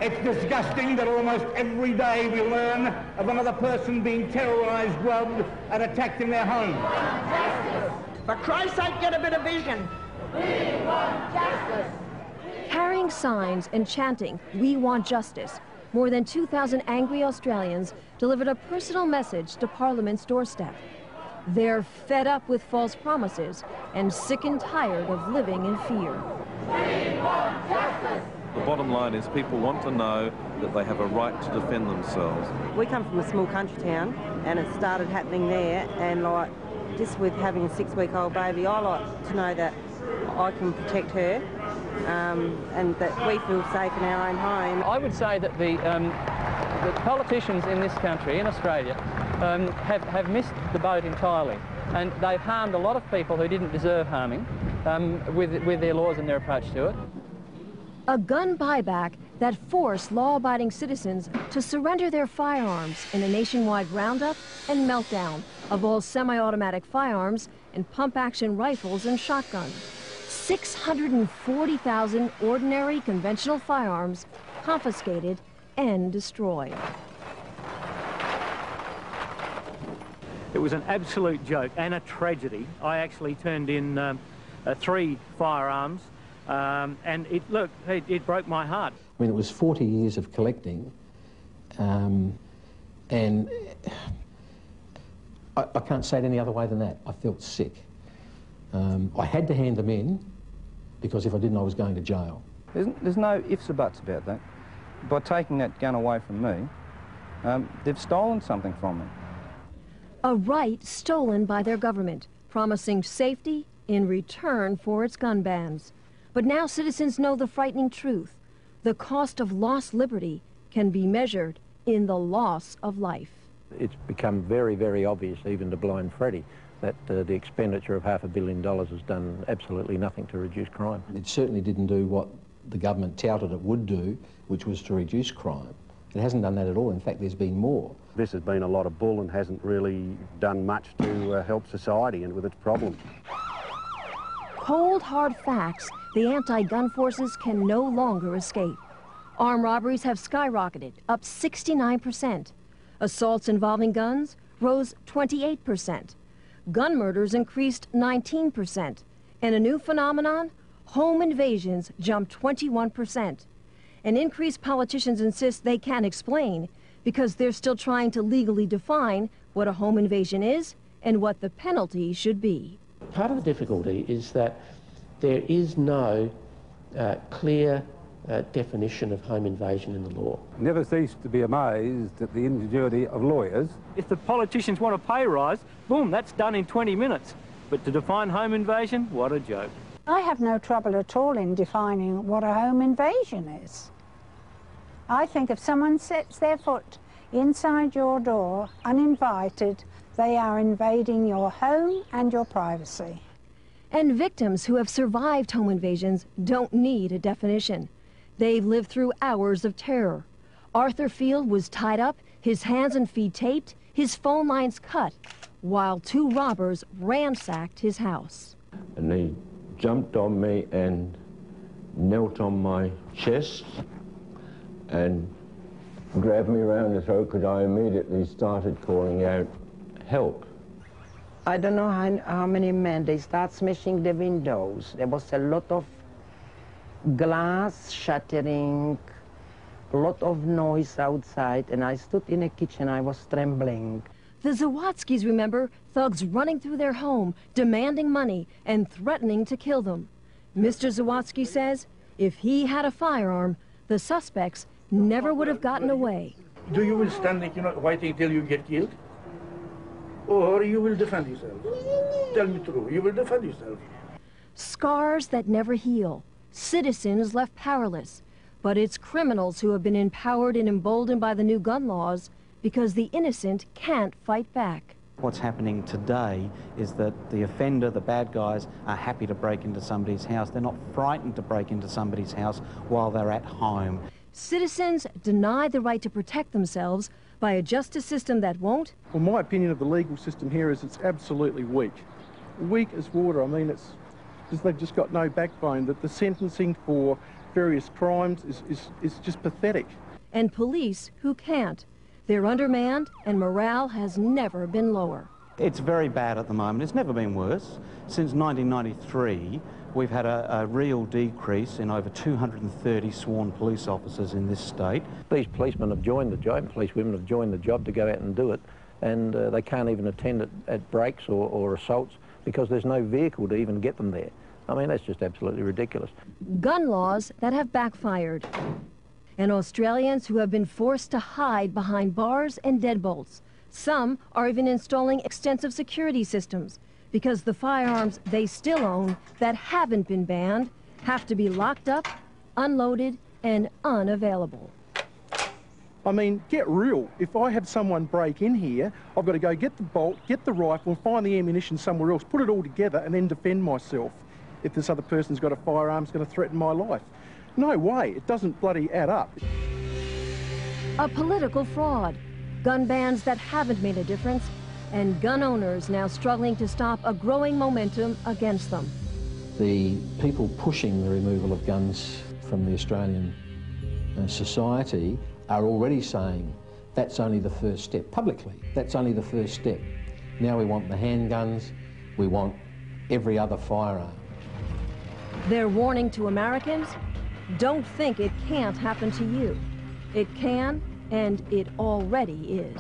It's disgusting that almost every day we learn of another person being terrorised, robbed and attacked in their home. Justice. For Christ's sake, get a bit of vision. We want justice. Carrying signs and chanting, "We want justice," more than 2,000 angry Australians delivered a personal message to Parliament's doorstep. They're fed up with false promises and sick and tired of living in fear. We want justice. The bottom line is people want to know that they have a right to defend themselves. We come from a small country town and it started happening there, and like just with having a 6-week-old baby, I like to know that I can protect her and that we feel safe in our own home. I would say that the politicians in this country, in Australia, have missed the boat entirely, and they've harmed a lot of people who didn't deserve harming with their laws and their approach to it. A gun buyback that forced law-abiding citizens to surrender their firearms in a nationwide roundup and meltdown of all semi-automatic firearms and pump-action rifles and shotguns. 640,000 ordinary conventional firearms confiscated and destroyed. It was an absolute joke and a tragedy. I actually turned in 3 firearms, and it broke my heart. I mean, it was 40 years of collecting, and I can't say it any other way than that. I felt sick. I had to hand them in, because if I didn't, I was going to jail. There's no ifs or buts about that. By taking that gun away from me, they've stolen something from me. A right stolen by their government, promising safety in return for its gun bans. But now citizens know the frightening truth. The cost of lost liberty can be measured in the loss of life. It's become very, very obvious, even to blind Freddie, that the expenditure of $500 million has done absolutely nothing to reduce crime. It certainly didn't do what the government touted it would do, which was to reduce crime. It hasn't done that at all. In fact, there's been more. This has been a lot of bull and hasn't really done much to help society and with its problems. Cold, hard facts the anti-gun forces can no longer escape. Armed robberies have skyrocketed, up 69%. Assaults involving guns rose 28%. Gun murders increased 19%. And a new phenomenon, home invasions jumped 21%. An increase politicians insist they can't explain because they're still trying to legally define what a home invasion is and what the penalty should be. Part of the difficulty is that there is no clear definition of home invasion in the law. Never cease to be amazed at the ingenuity of lawyers. If the politicians want a pay rise, boom, that's done in 20 minutes. But to define home invasion, what a joke. I have no trouble at all in defining what a home invasion is. I think if someone sets their foot inside your door uninvited, they are invading your home and your privacy. And victims who have survived home invasions don't need a definition. They've lived through hours of terror. Arthur Field was tied up, his hands and feet taped, his phone lines cut, while 2 robbers ransacked his house. And they jumped on me and knelt on my chest and grabbed me around the throat because I immediately started calling out, "Help." I don't know how many men, they start smashing the windows. There was a lot of glass shattering, a lot of noise outside, and I stood in the kitchen, I was trembling. The Zawadzkis remember thugs running through their home, demanding money and threatening to kill them. Mr. Zawadsky says if he had a firearm, the suspects never would have gotten away. Do you will stand, waiting till you get killed? Or you will defend yourself? Tell me true, you will defend yourself. Scars that never heal, citizens left powerless. But it's criminals who have been empowered and emboldened by the new gun laws because the innocent can't fight back. What's happening today is that the offender, the bad guys, are happy to break into somebody's house. They're not frightened to break into somebody's house while they're at home. Citizens denied the right to protect themselves by a justice system that won't. Well, my opinion of the legal system here is it's absolutely weak. Weak as water. I mean, it's they've just got no backbone. That the sentencing for various crimes is just pathetic. And police who can't. They're undermanned and morale has never been lower. It's very bad at the moment. It's never been worse. Since 1993, we've had a real decrease in over 230 sworn police officers in this state. These policemen have joined the job, policewomen have joined the job to go out and do it, and they can't even attend at breaks or assaults because there's no vehicle to even get them there. I mean, that's just absolutely ridiculous. Gun laws that have backfired. And Australians who have been forced to hide behind bars and deadbolts. Some are even installing extensive security systems because the firearms they still own that haven't been banned have to be locked up, unloaded, and unavailable. I mean, get real. If I have someone break in here, I've got to go get the bolt, get the rifle, and find the ammunition somewhere else, put it all together, and then defend myself if this other person's got a firearm that's going to threaten my life. No way. It doesn't bloody add up. A political fraud. Gun bans that haven't made a difference, and gun owners now struggling to stop a growing momentum against them. The people pushing the removal of guns from the Australian society are already saying that's only the first step. Publicly, that's only the first step. Now we want the handguns, we want every other firearm. They're warning to Americans, don't think it can't happen to you. It can, and it already is.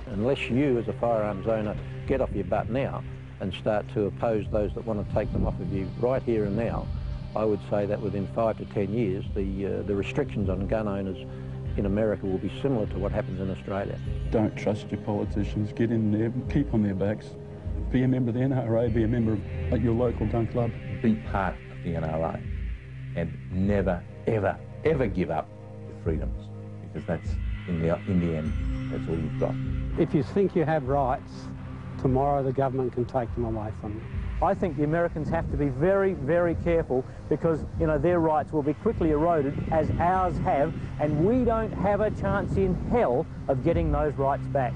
Unless you, as a firearms owner, get off your butt now and start to oppose those that want to take them off of you right here and now, I would say that within 5 to 10 years, the restrictions on gun owners in America will be similar to what happens in Australia. Don't trust your politicians. Get in there, keep on their backs. Be a member of the NRA, be a member of your local gun club. Be part of the NRA and never, ever, ever give up your freedoms, because that's, in the end, that's all you've got. If you think you have rights, tomorrow the government can take them away from you. I think the Americans have to be very, very careful because, you know, their rights will be quickly eroded as ours have, and we don't have a chance in hell of getting those rights back.